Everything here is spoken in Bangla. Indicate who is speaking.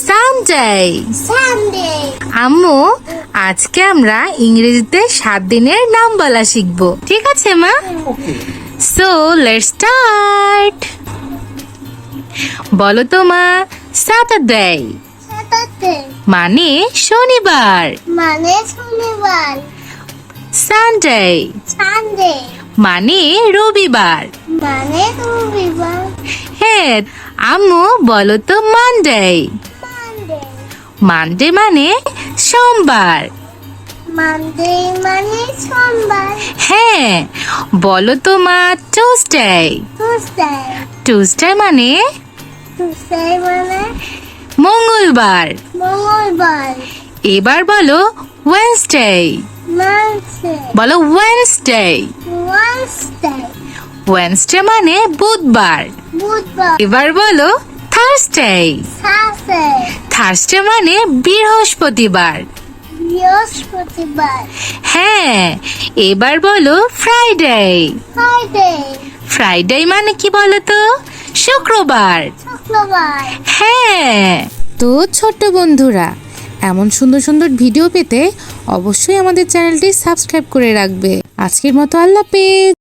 Speaker 1: সানডে। আম্মু, আজকে আমরা ইংরেজিতে 7 দিনের নাম বলা শিখবো, ঠিক আছে মা? So let's start. বলো তো মা, স্যাটারডে মানে শনিবার। সানডে মানে রবিবার। হ্যাঁ, আম্মু বলো তো মানডে। মানডে মানে সোমবার। হ্যাঁ, বলো তো মা টিউসডে। টিউসডে মানে মঙ্গলবার। এবার বলো ওয়েডনেসডে। বলো ওয়েডনেসডে। ওয়েডনেসডে মানে বুধবার। এবার বলো থার্সডে। থার্সডে মানে বৃহস্পতিবার। হ্যাঁ, এবার বলো ফ্রাইডে। ফ্রাইডে মানে কি বলো তো? শুক্রবার। হ্যাঁ। তো ছোট্ট বন্ধুরা, এমন সুন্দর সুন্দর ভিডিও পেতে অবশ্যই আমাদের চ্যানেলটি সাবস্ক্রাইব করে রাখবে। আজকের মতো আল্লাহ হাফেজ।